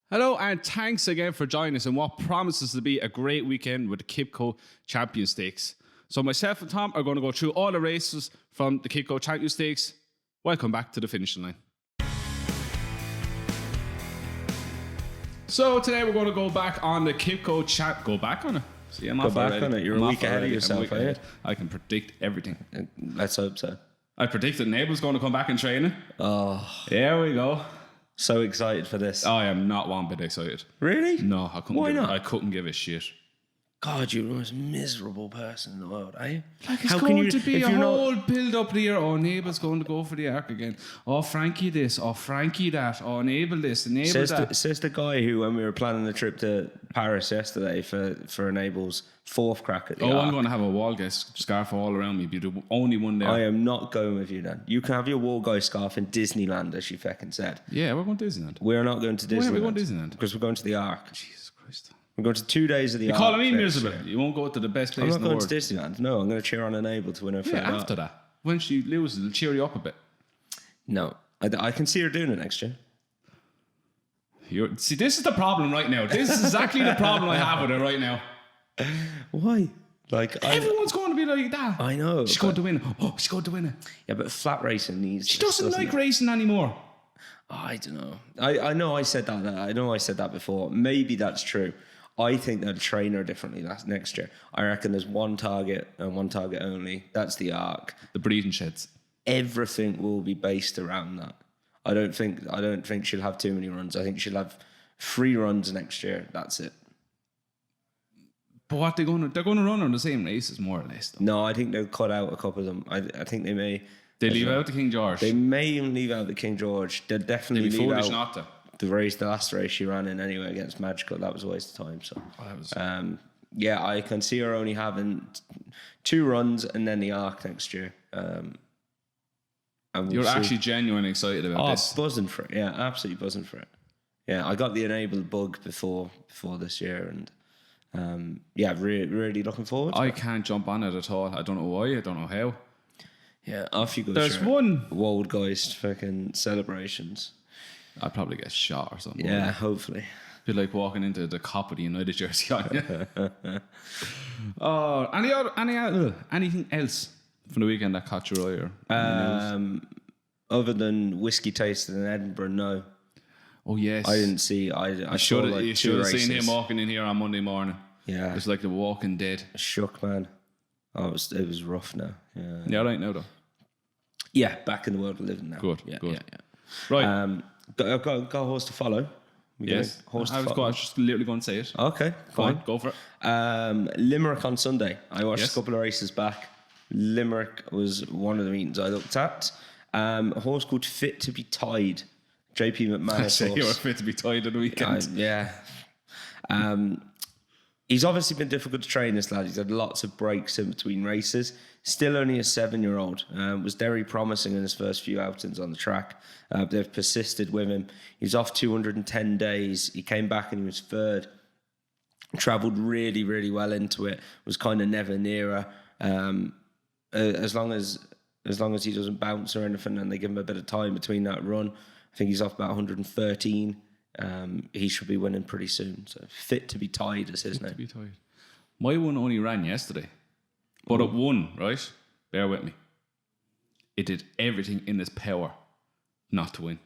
Hello and thanks again for joining us in what promises to be a great weekend with the Qipco Champion Stakes. So myself and Tom are going to go through all the races from the Qipco Champion Stakes. Welcome back to the finishing line. So today we're going to go back on the Qipco Go back on it? See, I'm Go back on it. You're a week ahead of yourself, are you? I can predict everything. Let's hope so. I predicted Nable's going to come back in training. Oh, There we go. so excited for this. I am not one bit excited. Really? No, I couldn't. Why not? I couldn't give a shit. God, you're the most miserable person in the world, are you? Like it's going to be a whole build-up here. Oh, Nable's going to go for the arc again. Oh, Frankie this. Oh, Frankie that. Oh, Nable this. Nable that. Says the guy who, when we were planning the trip to Paris yesterday for Nable's fourth crack at the arc. I'm going to have a wall guy scarf all around me. Be the only one there. I am not going with you then. You can have your wall guy scarf in Disneyland, as you fucking said. Yeah, we're going to Disneyland. We're not going to Disneyland. Why are we going to Disneyland? Because we're going to the arc. Jesus Christ. We're going to 2 days of the You're arc. calling me miserable. You won't go to the best place I'm in not the going world. to Disneyland. No, I'm going to cheer on Nable to win her Yeah, after that. When she loses, it'll cheer you up a bit. No, I can see her doing it next year. See, this is the problem right now. This is exactly the problem I have with her right now. Why? Like Everyone's going to be like that. I know. She's going to win it. Oh, she's going to win it. Yeah, but flat racing needs. She doesn't like racing anymore. I don't know. I know I said that. I know I said that before. Maybe that's true. I think they'll train her differently next year. I reckon there's one target and one target only. That's the arc. The breeding sheds. Everything will be based around that. I don't think she'll have too many runs. I think she'll have 3 runs next year. That's it. But what they're going to run on the same races more or less. Though. No, I think they'll cut out a couple of them. I think they may. They leave out the King George. They may even leave out the King George. They'll definitely They'd be leave foolish out not to. the last race she ran in anyway against Magical. That was a waste of time. So, yeah, I can see her only having 2 runs and then the arc next year. And You're actually genuinely excited about this. Buzzing for it. Yeah, absolutely buzzing for it. Yeah, I got the enabled bug before this year, and yeah, really looking forward to I it. can't jump on it at all. I don't know why. I don't know how. Yeah, off you go. There's one. Woldgeist fucking celebrations. I'd probably get shot or something. Yeah, hopefully. Be like walking into the cop with the United jersey on you. Oh, anything else from the weekend that caught your eye? Or Other than whiskey tasted in Edinburgh, no. Oh yes, I didn't see. I should have. You should have seen him walking in here on Monday morning. Yeah, it's like the Walking Dead. Shook, man. Oh, it was rough now. Yeah, yeah, right now though. Yeah, back in the world we're living now. Good, yeah, good. Yeah. Right. Got a horse to follow. Yes, I was just literally going to say it. Okay, fine. Go for it. Limerick on Sunday. I watched Yes. a couple of races back. Limerick was one of the meetings I looked at. A horse called Fit to be Tied. JP McManus You were horse. fit to be tied at the weekend. Yeah. He's obviously been difficult to train, this lad. He's had lots of breaks in between races. Still only a 7-year-old. Was very promising in his first few outings on the track. They've persisted with him. He's off 210 days. He came back and he was 3rd. Travelled really, really well into it. Was kind of never nearer. As long as he doesn't bounce or anything and they give him a bit of time between that run, I think he's off about 113. He should be winning pretty soon. So Fit to be Tied is his name. To be tied. My one only ran yesterday, but it won, right? Bear with me. It did everything in its power not to win.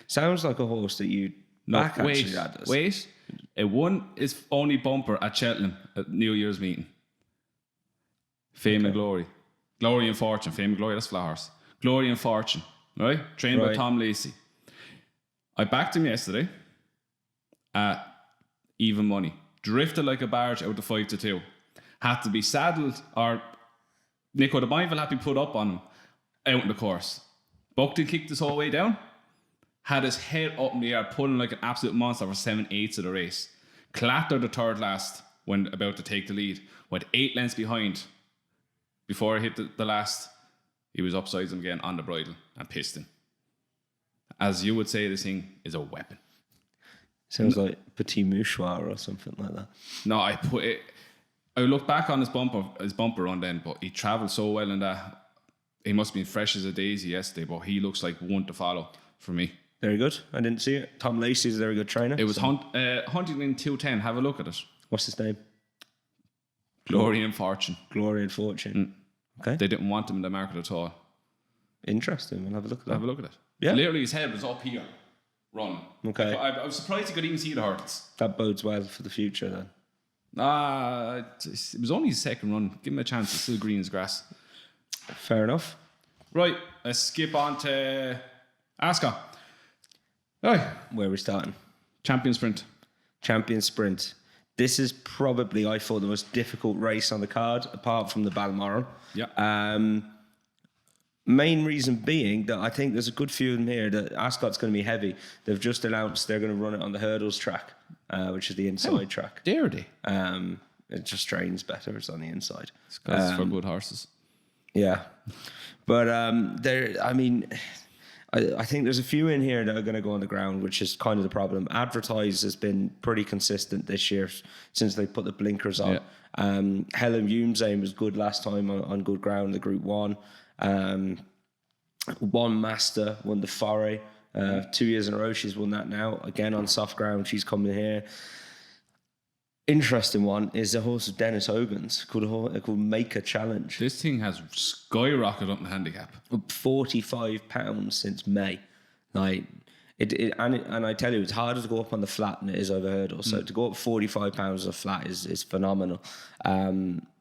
Sounds like a horse that you back actually. That does. Wait. It won its only bumper at Cheltenham at New Year's meeting. Fame and Glory. Glory and Fortune. Fame and Glory, that's Flowers. Glory and Fortune, right? Trained by Tom Lacey. I backed him yesterday at even money. Drifted like a barge out to 5-2. Had to be saddled, or Nico de Bainville had to be put up on him out in the course. Buckton kicked his whole way down. Had his head up in the air, pulling like an absolute monster for 7/8 of the race. Clattered the 3rd last when about to take the lead. Went 8 lengths behind. Before I hit the last, he was upsides him again on the bridle and pissed him. As you would say, this thing is a weapon. Sounds like Petit Mouchoir or something like that. No, I look back on his bumper run then, but he travelled so well in that. He must have been fresh as a daisy yesterday, but he looks like one to follow for me. Very good. I didn't see it. Tom Lacey's a very good trainer. It was Huntington 210. Have a look at it. What's his name? Glory and Fortune. Glory and Fortune. Okay. They didn't want him in the market at all. Interesting. We'll have a look at that. Have a look at it. Yeah. Literally, his head was up here, running. Okay. I was surprised he could even see the hurdles. That bodes well for the future then. It was only his second run. Give him a chance. It's still green as grass. Fair enough. Right. Let's skip on to Ascot. Right. Where are we starting? Champion Sprint. Champion Sprint. This is probably, I thought, the most difficult race on the card, apart from the Balmoral. Yeah. Main reason being that I think there's a good few of them here that Ascot's going to be heavy. They've just announced they're going to run it on the hurdles track, which is the inside track. Dare they? It just trains better. It's on the inside. It's 'cause it's for good horses. Yeah. But I think there's a few in here that are going to go on the ground, which is kind of the problem. Advertise has been pretty consistent this year since they put the blinkers on. Yeah. Helen Hume's was good last time on good ground, the Group 1. One Master won the Foray. 2 years in a row she's won that now. Again on soft ground, she's coming here. Interesting one is the horse of Dennis Hogan's called Make a Challenge. This thing has skyrocketed up in handicap. Up £45 since May. Like and I tell you, it's harder to go up on the flat than it is over hurdle. So to go up £45 on a flat is phenomenal.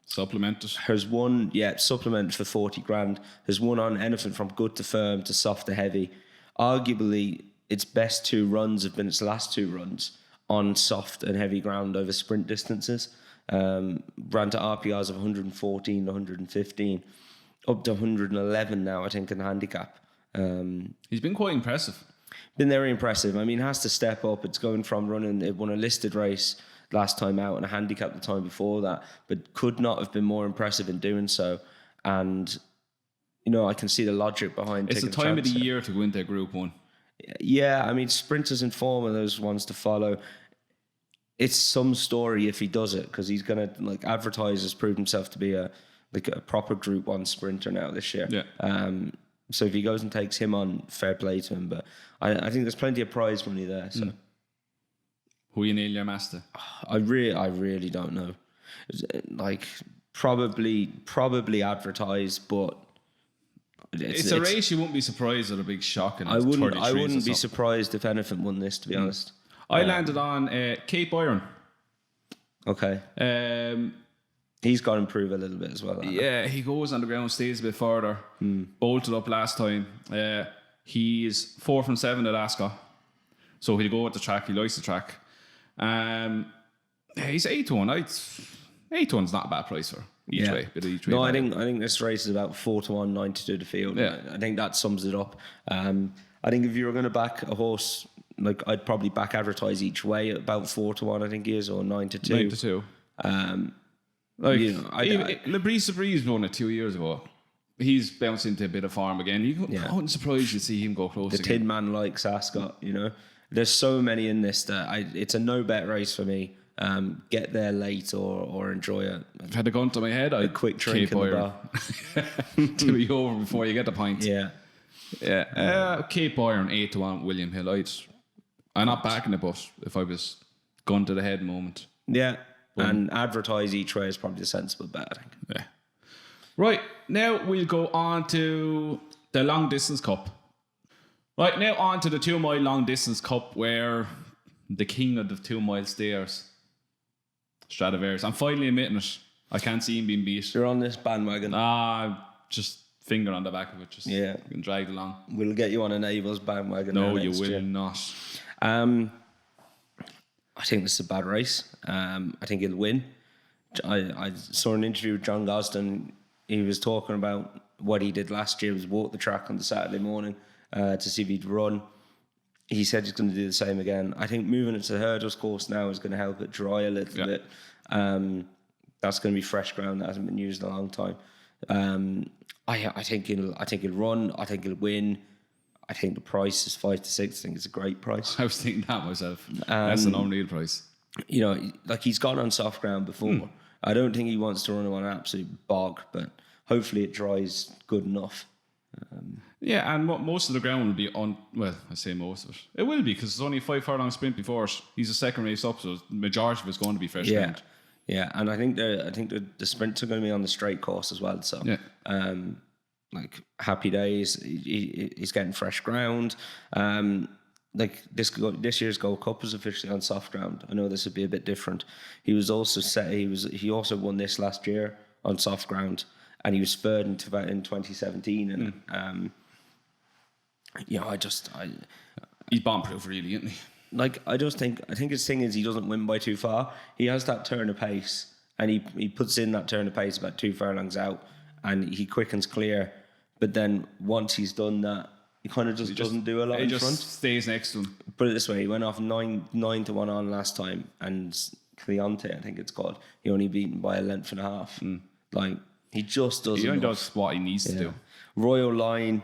Supplemented. Has won, supplemented for 40 grand. Has won on anything from good to firm to soft to heavy. Arguably, its best 2 runs have been its last 2 runs on soft and heavy ground over sprint distances. Ran to RPRs of 114, 115, up to 111 now, I think, in handicap. He's been quite impressive. Been very impressive. I mean, has to step up. It's going from running, it won a listed race last time out and a handicap the time before that, but could not have been more impressive in doing so. And, I can see the logic behind it's the time of the year to go into Group 1. Yeah, I mean, sprinters in form are those ones to follow. It's some story if he does it, because he's going to, advertise has proved himself to be a proper Group 1 sprinter now this year. Yeah. So if he goes and takes him on, fair play to him. But I think there's plenty of prize money there. So who you nail your master? I really don't know. Probably advertise, but it's a race you wouldn't be surprised at a big shock. I wouldn't be surprised if anything won this, to be honest. I landed on Byron. Okay. He's got to improve a little bit as well. Yeah, he goes on the ground, stays a bit further. Bolted up last time. He's 4 from 7 at Ascot. So he'll go at the track. He likes the track. He's 8-1. 8-1's not a bad price for each way. No, I think this race is about 4-1, 9-2 the field. Yeah. I think that sums it up. I think if you were going to back a horse, I'd probably back advertise each way at about 4-1. I think he is, or 9-2. 9-2. Lebris won it 2 years ago. He's bounced into a bit of form again. I wouldn't surprise you to see him go close. The Tin Man likes Ascot. There's so many in this that it's a no bet race for me. Get there late or enjoy it. If I had a gun to my head, I'd quick drink in the bar to be over before you get the pint. Yeah. Byron 8-1, William Hill. I'm not backing it, but if I was gun to the head moment. Yeah. And advertise each way is probably a sensible bet, I think. Yeah. Right, now we'll go on to the Long Distance Cup. Right, now on to the 2 mile Long Distance Cup, where the king of the 2 mile stairs, Stradivarius. I'm finally admitting it. I can't see him being beat. You're on this bandwagon. Just finger on the back of it. Just dragged along. We'll get you on a neighbour's bandwagon. No, you will not. I think this is a bad race. I think he'll win. I saw an interview with John Gosden. He was talking about what he did last year, was walk the track on the Saturday morning to see if he'd run. He said he's going to do the same again. I think moving it to the hurdles course now is going to help it dry a little bit. That's going to be fresh ground that hasn't been used in a long time. I think he'll run. I think he'll win. I think the price is 5 to 6. I think it's a great price. I was thinking that myself. That's an unreal price. He's gone on soft ground before. I don't think he wants to run on an absolute bog, but hopefully it dries good enough. Yeah, and most of the ground will be on. Well, I say most of it. It will be because it's only a 5 furlong sprint before it. He's a second race up, so the majority of it's going to be fresh ground. Yeah, and I think the sprints are going to be on the straight course as well. So, like happy days. He's getting fresh ground. Like this year's Gold Cup was officially on soft ground. I know this would be a bit different. He was also he also won this last year on soft ground, and he was third in 2017. And he's bomb-proof, really, isn't he? Like I think his thing is he doesn't win by too far. He has that turn of pace, and he puts in that turn of pace about 2 furlongs out, and he quickens clear. But then once he's done that, he kind of just doesn't do a lot in front. He just stays next to him. Put it this way, he went off 9 to 1 on last time, and Cleonte, I think it's called, he only beaten by a length and a half. Like he just doesn't. He only does what he needs to do. Royal Line,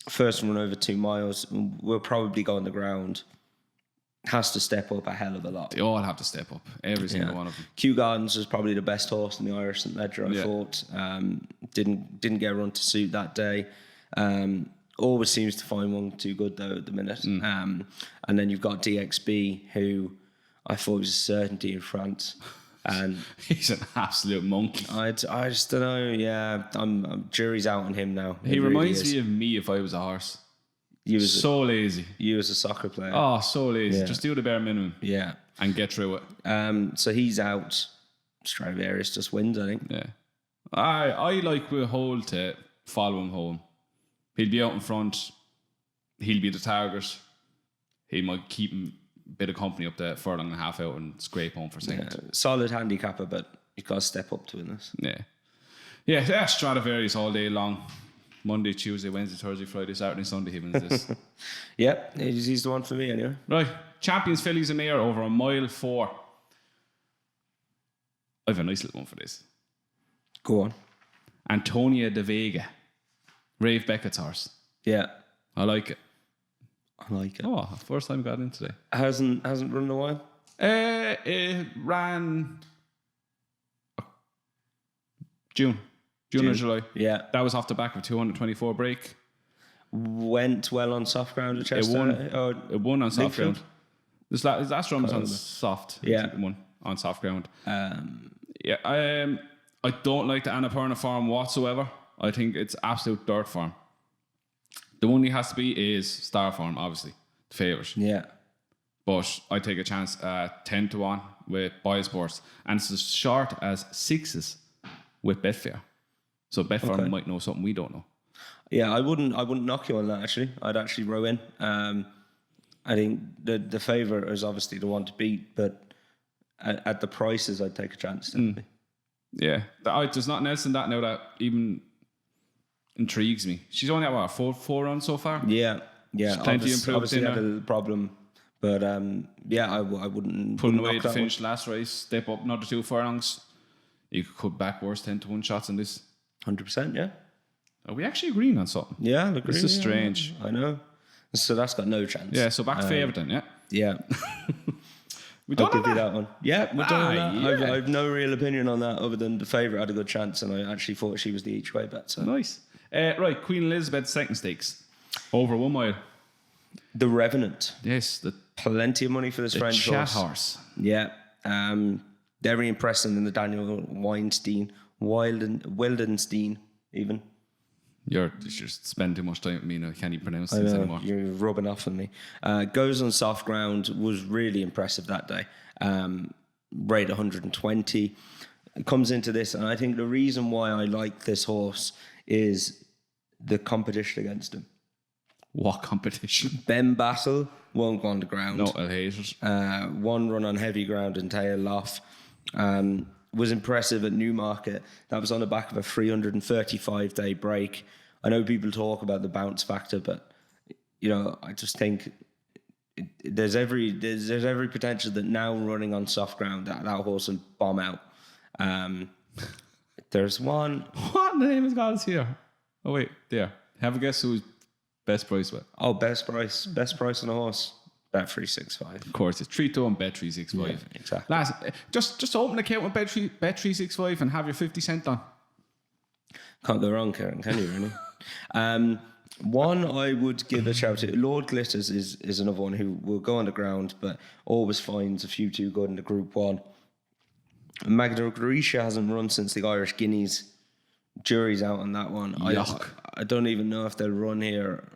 first run over 2 miles, will probably go on the ground. Has to step up a hell of a lot. They all have to step up. Every single one of them. Kew Gardens was probably the best horse in the Irish St Ledger, I thought. Didn't get a run to suit that day. Always seems to find one too good though at the minute. And then you've got DXB, who I thought was a certainty in France. And he's an absolute monkey. I just don't know. Yeah, I'm jury's out on him now. He reminds me of me if I was a horse. Lazy. You as a soccer player. Oh, so lazy. Yeah. Just do the bare minimum. Yeah. And get through it. So he's out. Stradivarius just wins, I think. Yeah. I like with Hole to follow him home. He'll be out in front. He'll be the target. He might keep him a bit of company up there, furlong and a half out and scrape home for second. Yeah. Solid handicapper, but you've got to step up to win this. Yeah. Yeah, Stradivarius all day long. Monday, Tuesday, Wednesday, Thursday, Friday, Saturday, Sunday, he wins this. Yep, he's the one for me anyway. Right, Champions Fillies and Mares over a mile 4. I have a nice little one for this. Go on. Antonia de Vega. Rave Beckett's horse. Yeah. I like it. Oh, first time I got in today. Hasn't run in a while? It ran June or July. Yeah. That was off the back of a 224 break. Went well on soft ground at Chester. It won on soft ground. This last run was on soft. Yeah. It won on soft ground. I don't like the Annapurna form whatsoever. I think it's absolute dirt form. The one he has to be is star form, obviously. The favourite. Yeah. But I take a chance 10 to 1 with Biosports. And it's as short as 6s with Betfair. So Betfair might know something we don't know. Yeah, I wouldn't knock you on that actually. I'd actually row in. I think the favourite is obviously the one to beat, but at the prices I'd take a chance definitely. Yeah. There's not Nelson that now that even intrigues me. She's only at four runs so far? Yeah. There's plenty improved obviously in had her. a little problem. But I wouldn't Pulling away knock to that finish last race, step up another 2 furlongs. You could cut back worse 10 to 1 shots in this. 100%, yeah. Are we actually agreeing on something? Yeah, I agree. This is strange. I know. So that's got no chance. Yeah, so back to favourite then, yeah? Yeah. I'll give you that one. Yeah, we're done on that. yeah. I have no real opinion on that other than the favourite had a good chance, and I actually thought she was the each way bet. So. Nice. Right, Queen Elizabeth second stakes. Over 1 mile. The Revenant. Yes. Plenty of money for this French chat horse. Yeah. Very impressive in the Daniel Wildenstein even. You're just spending too much time with me now. I can't even pronounce things anymore. You're rubbing off on me. Goes on soft ground, was really impressive that day. Rate 120. Comes into this, and I think the reason why I like this horse is the competition against him. What competition? Ben Battle won't go on the ground. No, I hate it. 1 run on heavy ground in Tail Lough. Was impressive at Newmarket. That was on the back of a 335-day break. I know people talk about the bounce factor, but I just think there's every potential that now running on soft ground that horse will bomb out. There's one. What name is God's here? Oh wait, there. Have a guess who's best price with? Oh, best price on a horse. Bet 365. Of course, it's 3 to 1 bet 365. Yeah, exactly. Lads, just open an account with bet 365 and have your 50 cent on. Can't go wrong, Karen, can you, really? One I would give a shout to, Lord Glitters is another one who will go underground, but always finds a few too good in the Group 1. Magna Graecia hasn't run since the Irish Guineas. Jury's out on that one. I don't even know if they'll run here.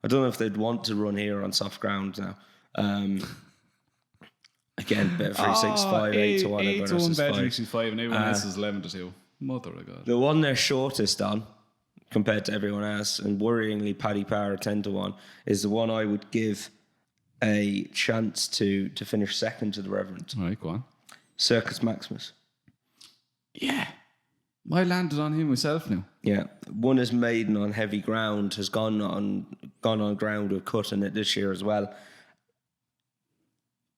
I don't know if they'd want to run here on soft ground now. Again, bet 365, 8 to 1. 8 to 1 bet 5. 365, and everyone else is 11 to 2. Mother of God. The one they're shortest on, compared to everyone else, and worryingly Paddy Power 10 to 1, is the one I would give a chance to finish second to the Revenant. All right, go on. Circus Maximus. Yeah. I landed on him myself now. Yeah. Won his maiden on heavy ground, has gone on ground with cut in it this year as well.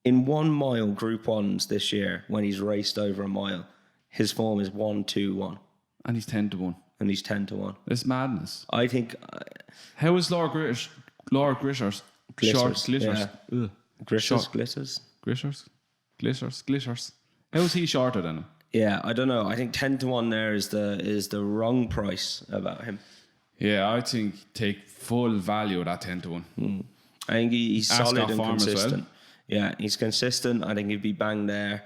In 1 mile Group 1s this year, when he's raced over a mile, his form is 1-2-1. And he's 10 to 1. And he's 10 to 1. It's madness. I think... How is Lord Gritters? Glitters. Glitters. Yeah. Glitters. How is he shorter than him? Yeah, I don't know. I think 10 to 1 there is the wrong price about him. Yeah, I think take full value of that 10 to 1. I think he's Ascot solid and form as consistent. well. Yeah, he's consistent. I think he'd be bang there.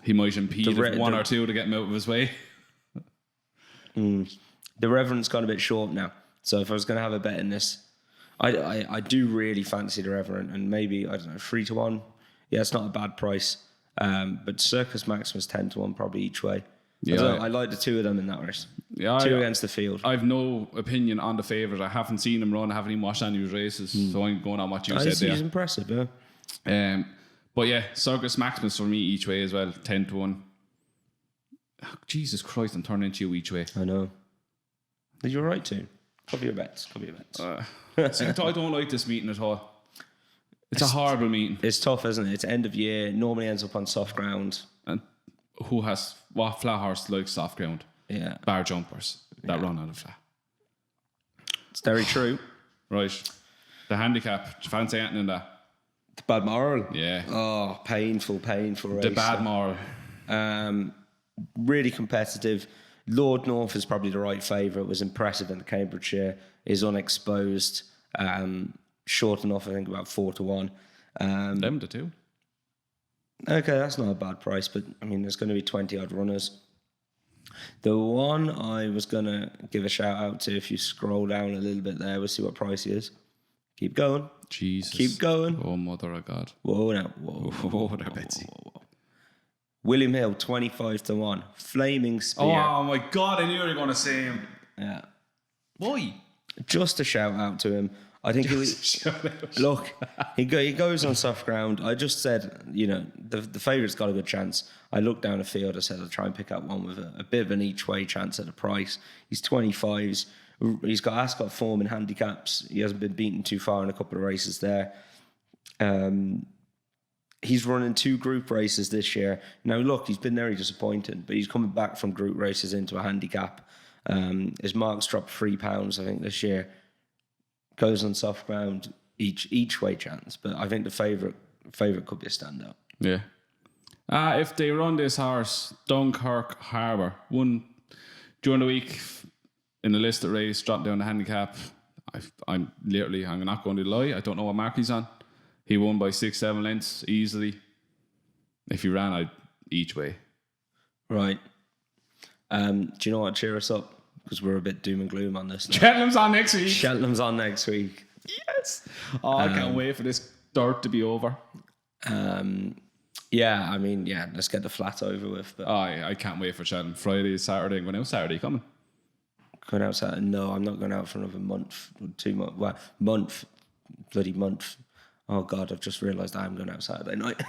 He might impede one or two to get him out of his way. The Revenant's gone a bit short now. So if I was going to have a bet in this, I do really fancy the Revenant, and maybe, I don't know, 3 to 1. Yeah, it's not a bad price. But Circus Maximus 10 to 1 probably each way. Yeah, I like the two of them in that race. Yeah, two against the field. I've no opinion on the favourite. I haven't seen him run. I haven't even watched any of his races. So I'm going on what you said there. He's impressive, yeah. But yeah, Circus Maximus for me each way as well, 10 to 1. Oh, Jesus Christ, I'm turning into you each way. I know. You're right too. Cover your bets. See, I don't like this meeting at all. It's a horrible meeting. It's tough, isn't it? It's end of year. Normally ends up on soft ground. And what flat horse likes soft ground? Yeah. Bar jumpers that run out of flat. It's very true. Right. The handicap. Do you fancy anything in that? The Balmoral. Yeah. Oh, painful race. The Balmoral. Really competitive. Lord North is probably the right favourite. Was impressive in the Cambridgeshire. Is unexposed. Short enough, I think, about 4 to 1. 11 to 2. Okay, that's not a bad price, but I mean, there's going to be 20 odd runners. The one I was going to give a shout out to, if you scroll down a little bit there, we'll see what price he is. Keep going. Jesus. Keep going. Oh, mother of God. Whoa, now. Whoa, Betsy. William Hill, 25 to 1. Flaming Spear. Oh, my God, I knew you were going to say him. Yeah. Why? Just a shout out to him. I think look, he goes on soft ground. I just said, the favourite's got a good chance. I looked down the field. I said I'll try and pick up one with a bit of an each way chance at a price. He's 25s. He's got Ascot form in handicaps. He hasn't been beaten too far in a couple of races there. He's running 2 group races this year. Now look, he's been very disappointing, but he's coming back from group races into a handicap. His marks dropped £3, I think, this year. Goes on soft ground, each way chance, but I think the favourite could be a standout. Yeah. If they run this horse, Dunkirk Harbour won during the week in the listed race, dropped down the handicap. I'm not going to lie, I don't know what mark he's on. He won by 6-7 lengths easily. If he ran, each way. Right. Do you know what? Cheer us up. Because we're a bit doom and gloom on this now. Cheltenham's on next week. Cheltenham's on next week. Yes. Oh, I can't wait for this dirt to be over. Yeah, I mean, let's get the flat over with. But I can't wait for Cheltenham. Friday, Saturday, going out Saturday coming. Going out Saturday? No, I'm not going out for another month, 2 months. Well, bloody month. Oh God, I've just realised I'm going out Saturday night.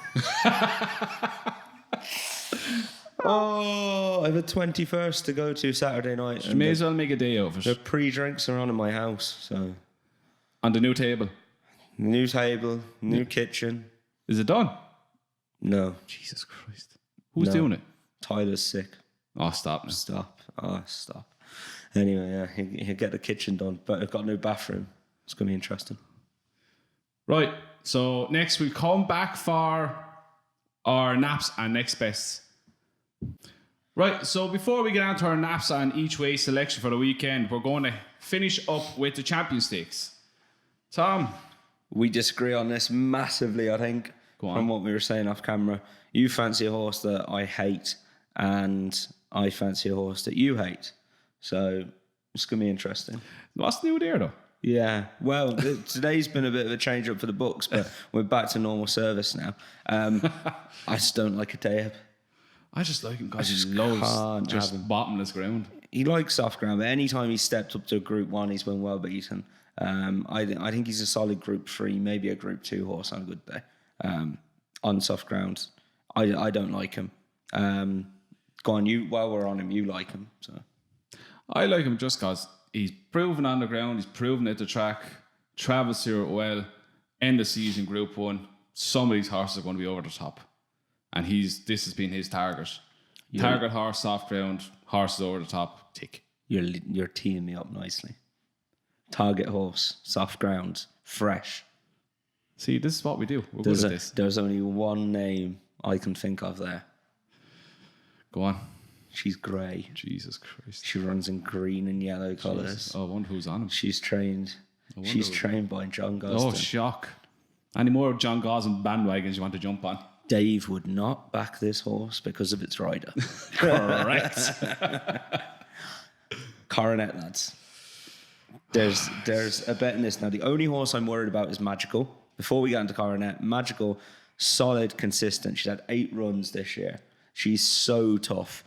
Oh, I have a 21st to go to Saturday night. You may as well make a day of it. The pre-drinks are on in my house, so. On the new table? New table, new kitchen. Is it done? No. Jesus Christ. Who's doing it? Tyler's sick. Oh, stop now. Stop. Anyway, he'll get the kitchen done, but I've got no bathroom. It's going to be interesting. Right, so next we come back for our naps and next bests. Right, so before we get on to our naps and each way selection for the weekend, we're going to finish up with the Champion Stakes. Tom. We disagree on this massively, I think, from what we were saying off camera. You fancy a horse that I hate, and I fancy a horse that you hate. So it's going to be interesting. What's new there, though? Yeah, well, today's been a bit of a change up for the books, but we're back to normal service now. I just don't like a Dayab. I just like him because he loves just bottomless ground. He likes soft ground, but anytime he's stepped up to a Group 1, he's been well beaten. I think he's a solid Group 3, maybe a Group 2 horse on a good day. On soft ground, I don't like him. Go on, while we're on him, you like him. So I like him just because he's proven on the ground, he's proven at the track, travels here well, end of season Group 1. Some of these horses are going to be over the top. And this has been his target. Yeah. Target horse, soft ground, horses over the top, tick. You're teeing me up nicely. Target horse, soft ground, fresh. See, this is what we do. We're good at this. There's only one name I can think of there. Go on. She's grey. Jesus Christ. She runs in green and yellow colours. Oh, I wonder who's on him. She's trained by John Gosden. Oh, shock. Any more John Gosden bandwagons you want to jump on? Dave would not back this horse because of its rider. Correct. Coronet, lads. There's a bet in this. Now, the only horse I'm worried about is Magical. Before we get into Coronet, Magical, solid, consistent. She's had 8 runs this year. She's so tough.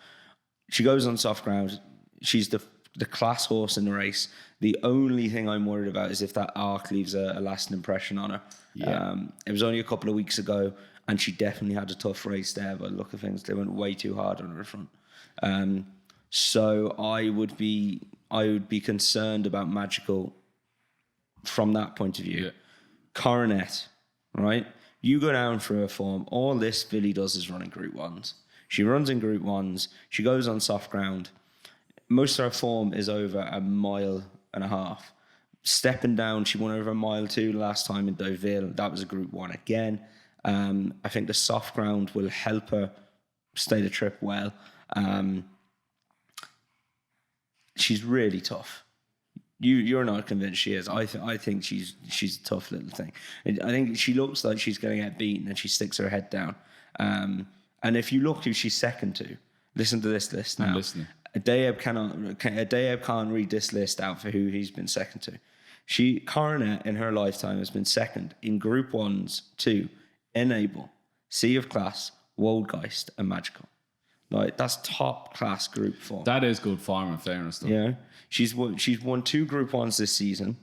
She goes on soft ground. She's the class horse in the race. The only thing I'm worried about is if that arc leaves a lasting impression on her. Yeah. It was only a couple of weeks ago, and she definitely had a tough race there. By the look of things, they went way too hard on her front. So I would be concerned about Magical from that point of view. Yeah. Coronet, right? You go down for her form. All this filly does is run in Group 1s. She runs in Group 1s. She goes on soft ground. Most of her form is over 1.5 miles. Stepping down, she won over 1.2 miles last time in Deauville. That was a Group 1 again. I think the soft ground will help her stay the trip well. She's really tough. You're not convinced she is. I think she's a tough little thing. I think she looks like she's going to get beaten, and she sticks her head down. And if you look who she's second to, listen to this list now. I'm listening. Dayab can't read this list out for who he's been second to. Coronet in her lifetime has been second in Group 1s to Enable, Sea of Class, Woldgeist, and Magical. Like, that's top class Group 4. That is good form, in fairness, though. Yeah, she's won 2 Group 1s this season.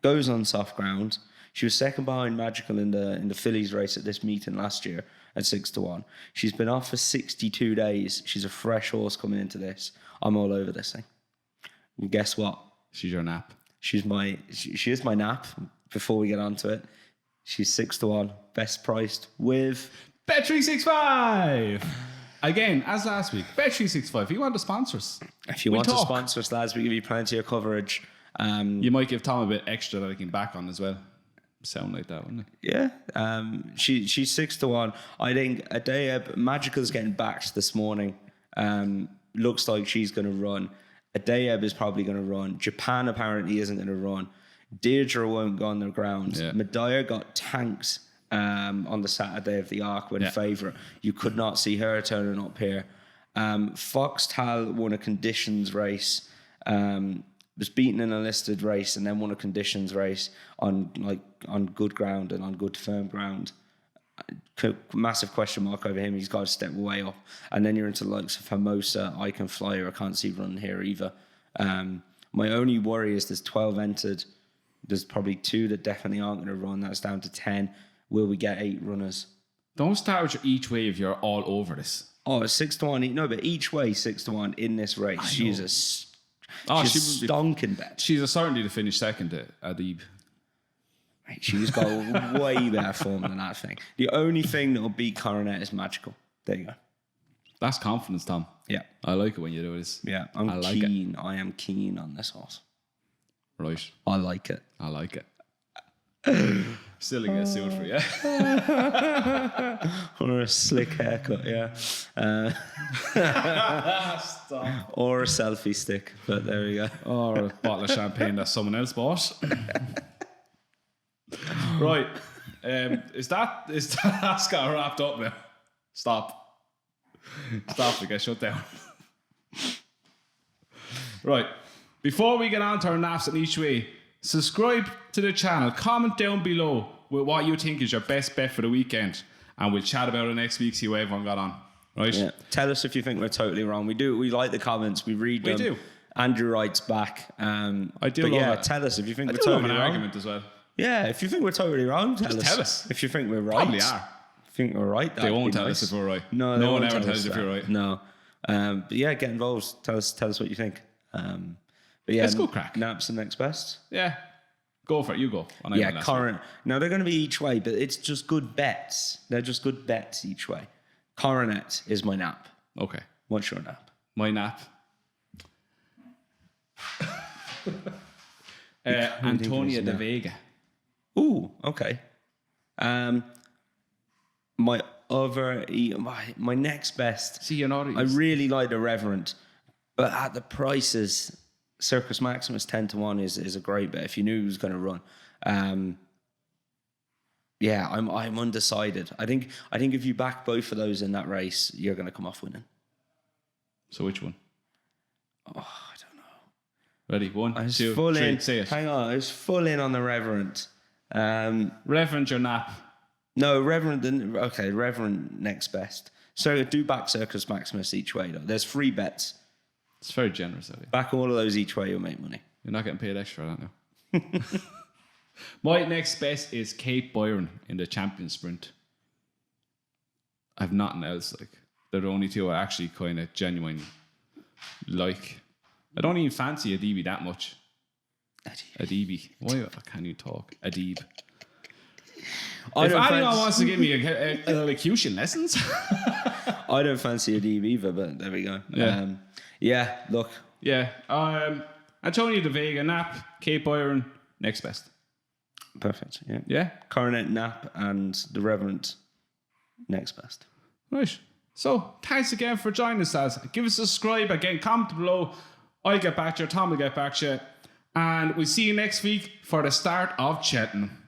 Goes on soft ground. She was second behind Magical in the Fillies race at this meeting last year at 6-1. She's been off for 62 days. She's a fresh horse coming into this. I'm all over this thing. And guess what? She's your nap. She is my nap. Before we get on to it, she's 6-1, best priced with Bet365. Again, as last week, Bet365. If you want to sponsor us, to sponsor us, lads, we give you plenty of coverage. You might give Tom a bit extra that I can back on as well. Sound like that, wouldn't it? Yeah. She's 6-1. I think Dayab Magical's getting backed this morning. Looks like she's going to run. Dayab is probably going to run. Japan apparently isn't going to run. Deirdre won't go on the ground. Yeah. Medaya got tanks on the Saturday of the Arc when favourite. You could not see her turning up here. Foxtal won a conditions race. Was beaten in a listed race and then won a conditions race on good ground and on good firm ground. Massive question mark over him. He's got to step way up. And then you're into the likes of Hermosa, I Can Fly Her. I can't see running here either. My only worry is there's 12 entered. There's probably 2 that definitely aren't going to run. That's down to 10. Will we get 8 runners? Don't start with your each way if you're all over this. Oh, 6-1. No, but each way 6-1 in this race. She's a she's stonking bet. She's a certainty to finish second at Adib. She's got way better form than that thing. The only thing that will beat Coronet is Magical. There you go. That's confidence, Tom. Yeah. I like it when you do this. Yeah, I'm keen. I am keen on this horse. Right. I like it. I like it. Still get sued for it, Or a slick haircut, yeah. Stop. Or a selfie stick, but there we go. Or a bottle of champagne that someone else bought. Right. Is that Ascot wrapped up now? Stop. We get shut down. Right. Before we get on to our naps in each way, subscribe to the channel. Comment down below with what you think is your best bet for the weekend, and we'll chat about it next week. See what everyone got on. Right? Yeah. Tell us if you think we're totally wrong. We do. We like the comments. We read them. We do. Andrew writes back. I do. But love yeah, it. tell us if you think I we're do love totally an wrong. argument as well. Yeah, if you think we're totally wrong, tell us. If you think we're right, Probably are. If you think we're right, They won't tell us if we're right. No, no one ever tells us if that. you're right. No. But yeah, get involved. Tell us what you think. But yeah, Let's go crack. Naps the next best. Yeah. Go for it. You go. And I Yeah, went last Coronet. Now they're going to be each way, but it's just good bets. They're just good bets each way. Coronet is my nap. week. Okay. What's your nap? My nap. Antonia de Vega. Ooh, okay. My next best. See, you're not. I really like the Revenant, but at the prices, Circus Maximus 10-1 is a great bet if you knew he was going to run. Yeah, I'm undecided. I think if you back both of those in that race, you're going to come off winning. So which one? Oh, I don't know. Ready? 1, I was 2, full 3. in. Say it. Hang on, I was full in on the Revenant. Reverend, your nap. No, Revenant. Okay, Revenant next best. So do back Circus Maximus each way though. There's 3 bets. It's very generous of you. Back all of those each way, you'll make money. You're not getting paid extra on that now. My next best is Cape Byron in the champion sprint. I've nothing else. Like, they're the only two I actually kind of genuinely like. I don't even fancy Adibi that much. Adibi. Why can you talk? Adib. If anyone wants to give me elocution lessons. I don't fancy a DB either, but there we go. Yeah. Look. Yeah. Antonia de Vega, nap, Cape Byron, next best. Perfect. Yeah. Yeah. Coronet, nap, and the Revenant, next best. Right. So, thanks again for joining us, lads. Give us a subscribe again, comment below. I'll get back to you, Tom will get back to you. And we'll see you next week for the start of Cheltenham.